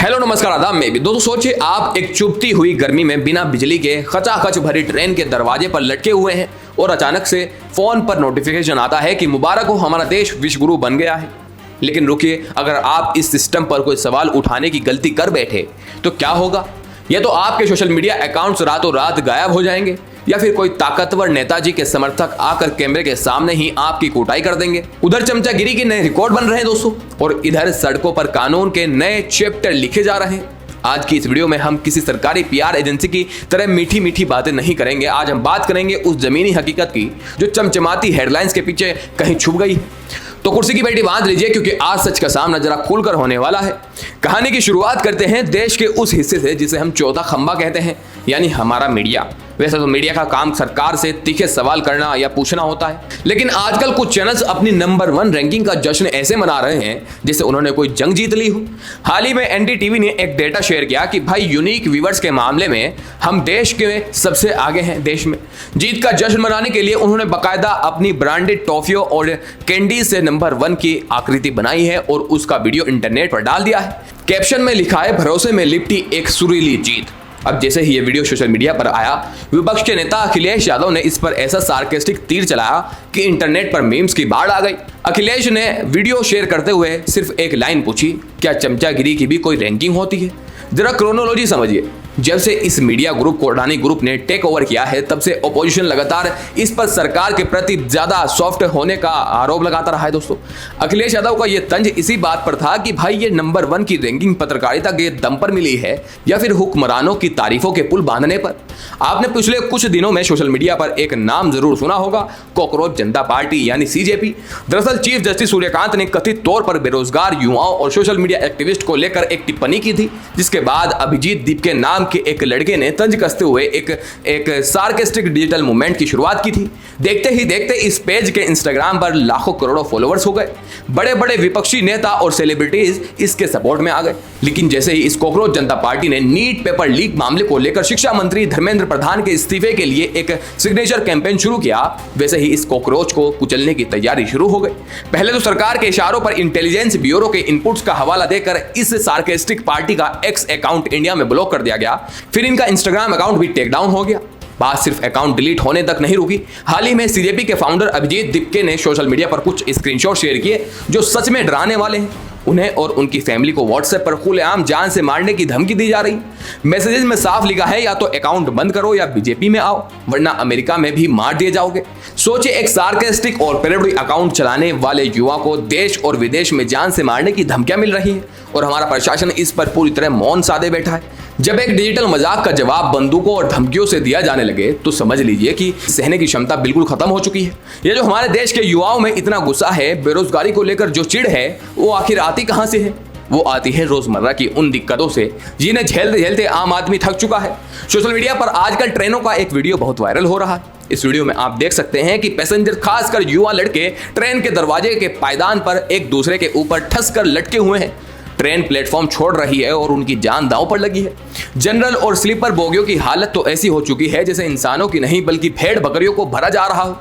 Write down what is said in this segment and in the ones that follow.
Hello नमस्कार आदाब में भी दोस्तों, सोचिए आप एक चुभती हुई गर्मी में बिना बिजली के खचाखच भरी ट्रेन के दरवाजे पर लटके हुए हैं और अचानक से फोन पर नोटिफिकेशन आता है कि मुबारक हो, हमारा देश विश्व गुरु बन गया है। लेकिन रुकिए, अगर आप इस सिस्टम पर कोई सवाल उठाने की गलती कर बैठे तो क्या होगा? या तो आपके सोशल मीडिया अकाउंट्स रातों रात गायब हो जाएंगे, या फिर कोई ताकतवर नेताजी के समर्थक आकर कैमरे के सामने ही आपकी कुटाई कर देंगे। उधर चमचागिरी के नए रिकॉर्ड बन रहे हैं दोस्तों, और इधर सड़कों पर कानून के नए चैप्टर लिखे जा रहे हैं। आज की इस वीडियो में हम किसी सरकारी पीआर एजेंसी की तरह मीठी मीठी बातें नहीं करेंगे। आज हम बात करेंगे उस जमीनी हकीकत की जो चमचमाती हेडलाइंस के पीछे कहीं छुप गई है। तो कुर्सी की बेटी बांध लीजिए, क्योंकि आज सच का सामना जरा खुलकर होने वाला है। कहानी की शुरुआत करते हैं देश के उस हिस्से से जिसे हम चौथा खंबा कहते हैं, यानी हमारा मीडिया। वैसे तो मीडिया का काम सरकार से तीखे सवाल करना या पूछना होता है, लेकिन आजकल कुछ चैनल्स अपनी नंबर 1 रैंकिंग का जश्न ऐसे मना रहे हैं जैसे उन्होंने कोई जंग जीत ली हो। हाल ही में एनडीटीवी ने एक डेटा शेयर किया कि भाई यूनिक व्यूअर्स के मामले में हम देश के सबसे आगे हैं। देश में जीत का जश्न मनाने के लिए उन्होंने बाकायदा अपनी ब्रांडेड टॉफियों और कैंडी से नंबर 1 की आकृति बनाई है और उसका वीडियो इंटरनेट पर डाल दिया है। कैप्शन में लिखा है, भरोसे में लिपटी एक सुरीली जीत। अब जैसे ही ये वीडियो सोशल मीडिया पर आया, विपक्ष के नेता अखिलेश यादव ने इस पर ऐसा सार्केस्टिक तीर चलाया कि इंटरनेट पर मीम्स की बाढ़ आ गई। अखिलेश ने वीडियो शेयर करते हुए सिर्फ एक लाइन पूछी, क्या चमचागिरी की भी कोई रैंकिंग होती है? जरा क्रोनोलॉजी समझिए। जब से इस मीडिया ग्रुप को अडानी ग्रुप ने टेक ओवर किया है, तब से ऑपोजिशन लगातार इस पर सरकार के प्रति ज्यादा सॉफ्ट होने का आरोप लगाता रहा है। दोस्तों, अखिलेश यादव का यह तंज इसी बात पर था कि भाई ये नंबर 1 की रैंकिंग पत्रकारिता के दम पर मिली है या फिर हुक्मरानों की तारीफों के पुल बांधने पर। आपने पिछले कुछ दिनों में सोशल मीडिया पर एक नाम जरूर सुना होगा, कॉकरोच जनता पार्टी यानी सीजेपी। दरअसल चीफ जस्टिस सूर्यकांत ने कथित तौर पर बेरोजगार युवाओं और सोशल मीडिया एक्टिविस्ट को लेकर एक टिप्पणी की थी, जिसके बाद अभिजीत दीप के नाम के एक लड़के ने तंज कसते हुए एक सार्केस्टिक डिजिटल मूवमेंट की शुरुआत की थी। देखते ही देखते इस पेज के इंस्टाग्राम पर लाखों करोड़ों फॉलोअर्स हो गए। बड़े बड़े विपक्षी नेता और सेलिब्रिटीज इसके सपोर्ट में आ गए। लेकिन जैसे ही इस कॉकरोच जनता पार्टी ने नीट पेपर लीक मामले को लेकर शिक्षा मंत्री धर्मेंद्र प्रधान के इस्तीफे के लिए एक सिग्नेचर कैंपेन शुरू किया, वैसे ही इस कॉकरोच को कुचलने की तैयारी शुरू हो गई। पहले तो सरकार के इशारों पर इंटेलिजेंस ब्यूरो के इनपुट्स का हवाला देकर इस सार्केस्टिक पार्टी का एक्स अकाउंट इंडिया में ब्लॉक कर दिया गया। फिर इनका इंस्टाग्राम अकाउंट भी टेक डाउन हो गया। बात सिर्फ अकाउंट डिलीट होने तक नहीं रुकी। हाल ही में सीजेपी के फाउंडर अभिजीत दिपके ने सोशल मीडिया पर कुछ स्क्रीनशॉट शेयर किए जो सच में डराने वाले हैं। उन्हें और उनकी फैमिली को व्हाट्सएप पर खुलेआम जान से मारने की धमकी दी जा रही। मैसेजेस में साफ लिखा है, या तो अकाउंट बंद करो या बीजेपी में आओ, वरना अमेरिका में भी मार दिए जाओगे। सोचिए, एक सार्केस्टिक और पैरोडी अकाउंट चलाने वाले युवा को देश और विदेश में जान से मारने की धमकियां मिल रही है और हमारा प्रशासन इस पर पूरी तरह मौन साधे बैठा है। जब एक डिजिटल मजाक का जवाब बंदूकों और धमकियों से दिया जाने लगे तो समझ लीजिए कि सहने की क्षमता बिल्कुल खत्म हो चुकी है। ये जो हमारे देश के युवाओं में इतना गुस्सा है, बेरोजगारी को लेकर जो चिढ़ है, वो आखिर आती कहां से है? वो आती है रोजमर्रा की उन दिक्कतों से जिन्हें झेलते झेलते आम आदमी थक चुका है। सोशल मीडिया पर आजकल ट्रेनों का एक वीडियो बहुत वायरल हो रहा है। इस वीडियो में आप देख सकते हैं कि पैसेंजर, खासकर युवा लड़के, ट्रेन के दरवाजे के पायदान पर एक दूसरे के ऊपर ठस कर लटके हुए हैं। ट्रेन प्लेटफॉर्म छोड़ रही है और उनकी जान दांव पर लगी है। जनरल और स्लीपर बोगियों की हालत तो ऐसी हो चुकी है जैसे इंसानों की नहीं बल्कि भेड़ बकरियों को भरा जा रहा हो।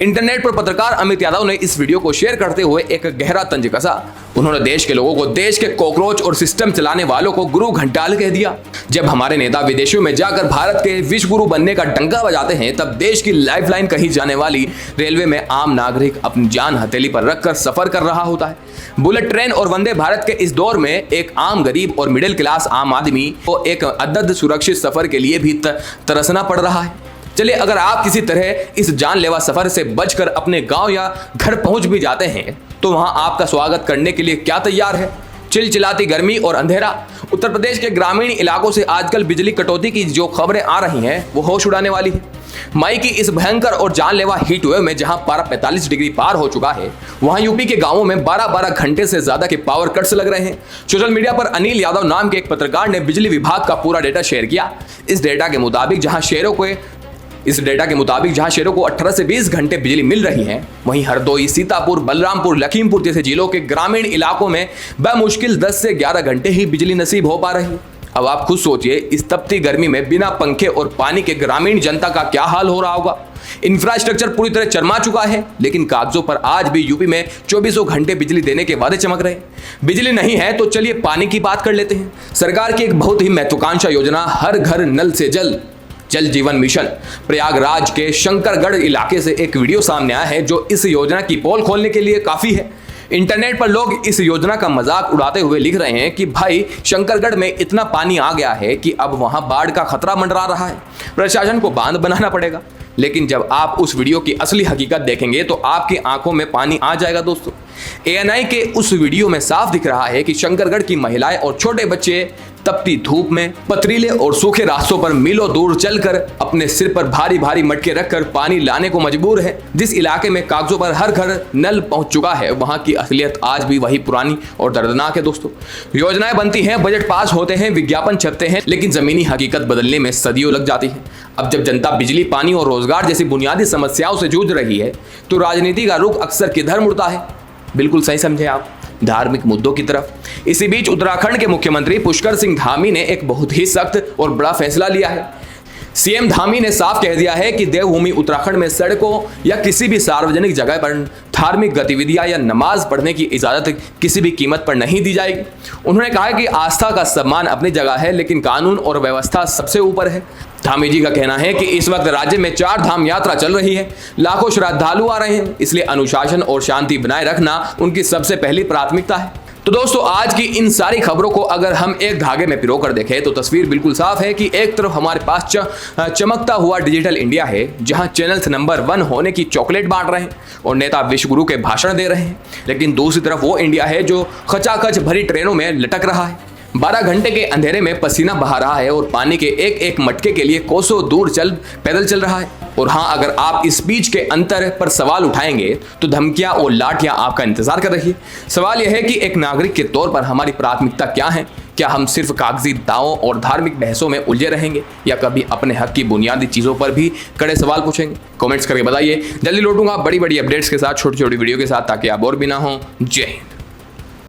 इंटरनेट पर पत्रकार अमित यादव ने इस वीडियो को शेयर करते हुए एक गहरा तंज कसा। उन्होंने देश के लोगों को, देश के कॉकरोच और सिस्टम चलाने वालों को गुरु घंटाल कह दिया। जब हमारे नेता विदेशों में जाकर भारत के विश्व गुरु बनने का डंका बजाते हैं, तब देश की लाइफलाइन कही जाने वाली रेलवे में आम नागरिक अपनी जान हथेली पर रखकर सफर कर रहा होता है। बुलेट ट्रेन और वंदे भारत के इस दौर में एक आम गरीब और मिडिल क्लास आम आदमी को एक अदद सुरक्षित सफर के लिए भी तरसना पड़ रहा है। चलिए, अगर आप किसी तरह इस जानलेवा सफर से बचकर अपने गांव या घर पहुंच भी जाते हैं, तो वहां आपका स्वागत करने के लिए क्या तैयार है? चिलचिलाती गर्मी और अंधेरा। उत्तर प्रदेश के ग्रामीण इलाकों से आजकल बिजली कटौती की जो खबरें आ रही हैं, वो होश उड़ाने वाली है। मई की इस भयंकर और जानलेवा हीट वेव में जहां पारा 45 डिग्री पार हो चुका है, वहां यूपी के गांवों में 12-12 घंटे से ज्यादा के पावर कट्स लग रहे हैं। सोशल मीडिया पर अनिल यादव नाम के एक पत्रकार ने बिजली विभाग का पूरा डेटा शेयर किया। इस डेटा के मुताबिक जहां शहरों को 18 से 20 घंटे बिजली मिल रही है, वहीं हरदोई, सीतापुर, बलरामपुर, लखीमपुर जैसे जिलों के ग्रामीण इलाकों में बमुश्किल 10 से 11 घंटे ही बिजली नसीब हो पा रही है। अब आप खुद सोचिए, इस तपती गर्मी में बिना पंखे और पानी के ग्रामीण जनता का क्या हाल हो रहा होगा। इंफ्रास्ट्रक्चर पूरी तरह चरमा चुका है, लेकिन कागजों पर आज भी यूपी में 24 घंटे बिजली देने के वादे चमक रहे हैं। बिजली नहीं है तो चलिए पानी की बात कर लेते हैं। सरकार की एक बहुत ही महत्वाकांक्षी योजना हर घर नल से जल जीवन मिशन प्रयागराज के शंकरगढ़ इलाके से एक वीडियो सामने आया है जो इस योजना की पोल खोलने के लिए काफी है। इंटरनेट पर लोग इस योजना का मजाक उड़ाते हुए लिख रहे हैं कि भाई शंकरगढ़ में इतना पानी आ गया है कि अब वहां बाढ़ का खतरा मंडरा रहा है, प्रशासन को बांध बनाना पड़ेगा। लेकिन जब आप उस वीडियो की असली हकीकत देखेंगे तो आपकी आंखों में पानी आ जाएगा दोस्तों। ANI के उस वीडियो में साफ दिख रहा है कि शंकरगढ़ की महिलाएं और छोटे बच्चे तपती धूप में पथरीले और सूखे रास्तों पर मीलों दूर चलकर अपने सिर पर भारी भारी मटके रखकर पानी लाने को मजबूर है। जिस इलाके में कागजों पर हर घर नल पहुंच चुका है, वहां की असलियत आज भी वही पुरानी और दर्दनाक है दोस्तों। योजनाएं बनती हैं, बजट पास होते हैं, विज्ञापन छपते हैं, लेकिन जमीनी हकीकत बदलने में सदियों लग जाती है। अब जब जनता बिजली, पानी और रोजगार जैसी बुनियादी समस्याओं से जूझ रही है तो राजनीति का रुख अक्सर किधर मुड़ता है? बिल्कुल सही समझे आप, धार्मिक मुद्दों की तरफ। इसी बीच उत्तराखंड के मुख्यमंत्री पुष्कर सिंह धामी ने एक बहुत ही सख्त और बड़ा फैसला लिया है। सीएम धामी ने साफ कह दिया है कि देवभूमि उत्तराखंड में सड़कों या किसी भी सार्वजनिक जगह पर धार्मिक गतिविधियां या नमाज पढ़ने की इजाजत किसी भी कीमत पर नहीं दी जाएगी। उन्होंने कहा कि आस्था का सम्मान अपनी जगह है, लेकिन कानून और व्यवस्था सबसे ऊपर है। धामी जी का कहना है कि इस वक्त राज्य में 4 धाम यात्रा चल रही है, लाखों श्रद्धालु आ रहे हैं, इसलिए अनुशासन और शांति बनाए रखना उनकी सबसे पहली प्राथमिकता है। तो दोस्तों, आज की इन सारी खबरों को अगर हम एक धागे में पिरो कर देखें तो तस्वीर बिल्कुल साफ है कि एक तरफ हमारे पास चमकता हुआ डिजिटल इंडिया है, जहां चैनल्स नंबर 1 होने की चॉकलेट बांट रहे हैं और नेता विश्वगुरु के भाषण दे रहे हैं। लेकिन दूसरी तरफ वो इंडिया है जो खचाखच भरी ट्रेनों में लटक रहा है, 12 घंटे के अंधेरे में पसीना बहा रहा है और पानी के एक एक मटके के लिए कोसों दूर पैदल चल रहा है। और हाँ, अगर आप इस बीच के अंतर पर सवाल उठाएंगे तो धमकियां और लाठियां आपका इंतजार कर रही है। सवाल यह है कि एक नागरिक के तौर पर हमारी प्राथमिकता क्या है? क्या हम सिर्फ कागजी दावों और धार्मिक बहसों में उलझे रहेंगे या कभी अपने हक की बुनियादी चीजों पर भी कड़े सवाल पूछेंगे? कमेंट्स करके बताइए। जल्दी लौटूंगा बड़ी बड़ी अपडेट्स के साथ, छोटी छोटी वीडियो के साथ, ताकि आप और भी ना हो। जय हिंद।